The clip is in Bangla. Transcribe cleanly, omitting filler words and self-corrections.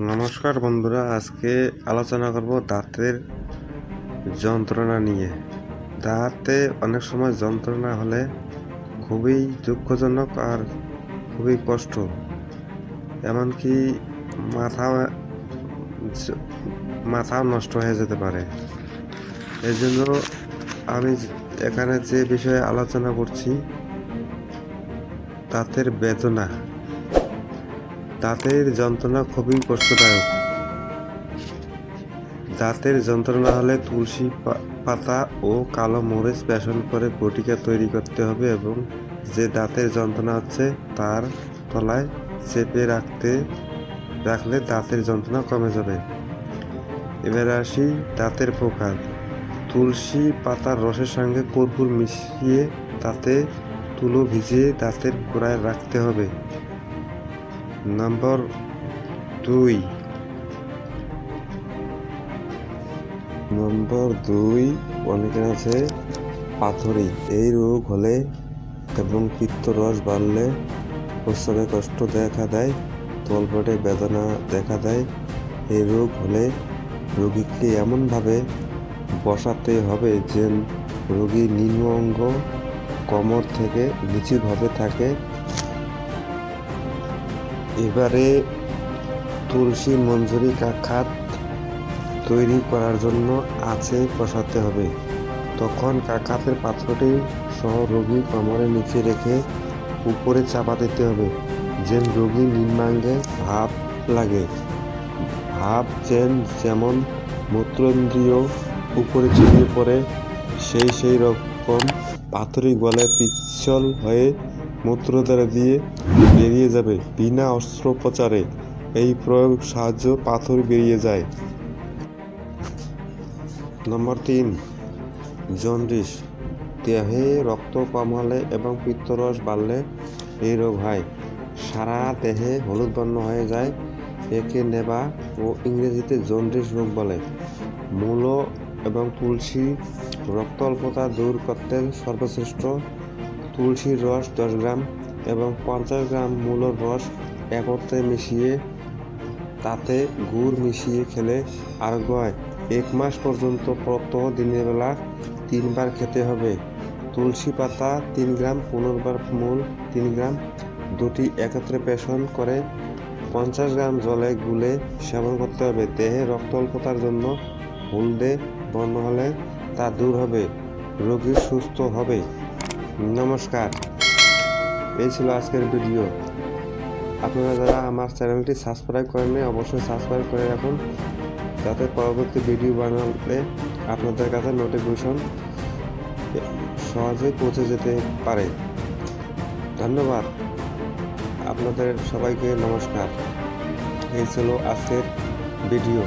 নমস্কার বন্ধুরা, আজকে আলোচনা করব দাঁতের যন্ত্রণা নিয়ে। দাঁতে অনেক সময় যন্ত্রণা হলে খুবই দুঃখজনক আর খুবই কষ্ট, এমনকি মাথা মাথাও নষ্ট হয়ে যেতে পারে। এই জন্য আমি এখানে যে বিষয়ে আলোচনা করছি, দাঁতের বেদনা। দাঁতের যন্ত্রণা খুবই কষ্টদায়ক। দাঁতের যন্ত্রণা হলে তুলসী পাতা ও কালো মরিচ বেসন করে বটিকা তৈরি করতে হবে এবং যে দাঁতের যন্ত্রণা হচ্ছে তার তলায় চেপে রাখলে দাঁতের যন্ত্রণা কমে যাবে। এবার আসি দাঁতের পোকা। তুলসী পাতার রসের সঙ্গে কর্পূর মিশিয়ে তাতে তুলো ভিজিয়ে দাঁতের গোড়ায় রাখতে হবে। নম্বর 2 অনেকের আছে পাথরি। এই রোগ হলে এবং পিত্তরস বাড়লে প্রস্রাবে কষ্ট দেখা দেয়, তলপেটে বেদনা দেখা দেয়। এই রোগ হলে রোগীকে এমনভাবে বসাতে হবে যে রোগীর নিম্ন অঙ্গ কোমর থেকে নিচুভাবে থাকে। এবারে তুলসী মঞ্জুরি খাত তৈরি করার জন্য আছে বসাতে হবে। তখন কাকাতের পাত্রটি সহ রোগী কোমরের নিচে রেখে উপরে চাপা দিতে হবে, যেন রোগী নিম্নাঙ্গে ভাপ লাগে। ভাপ যেমন মূত্রেন্দ্রিয় উপরে ছড়িয়ে পড়ে, সেই রকম পাথরি গলে পিচ্ছল হয়ে মূত্রদ্বার দিয়ে বেরিয়ে যাবে। বিনা অস্ত্রোপচারে এই প্রয়োগ সাহায্য পাথর বেরিয়ে যায়। নম্বর 3, জন্ডিস। দেহে রক্ত কম হলে এবং পিত্তরস বাড়লে এই রোগ হয়। সারা দেহে হলুদ বর্ণ হয়ে যায়। একে নেবা ও ইংরেজিতে জন্ডিস রোগ বলে। মূলো এবং তুলসী রক্ত অল্পতা দূর করতে সর্বশ্রেষ্ঠ। তুলসীর রস 10 গ্রাম এবং 50 গ্রাম মূলোর রস একত্রে মিশিয়ে তাতে গুড় মিশিয়ে খেলে আরোগ্য হয়। 1 মাস পর্যন্ত প্রত্যহ দিনের বেলা 3 বার খেতে হবে। তুলসী পাতা 3 গ্রাম, পুনর্বার মূল 3 গ্রাম, দুটি একত্রে পেষণ করে 50 গ্রাম জলে গুলে সেবন করতে হবে। দেহে রক্ত অল্পতার জন্য হলদে বর্ণ হলে তা দূর হবে, রোগী সুস্থ হবে। নমস্কার, এই ছিল আজকের ভিডিও। আপনারা যারা আমার চ্যানেলটি সাবস্ক্রাইব করেননি, অবশ্যই সাবস্ক্রাইব করে রাখুন, যাতে পরবর্তী ভিডিও বানালে আপনাদের কাছে নোটিফিকেশন সহজেই পৌঁছে যেতে পারে। ধন্যবাদ আপনাদের সবাইকে। নমস্কার, এই ছিল আজকের ভিডিও।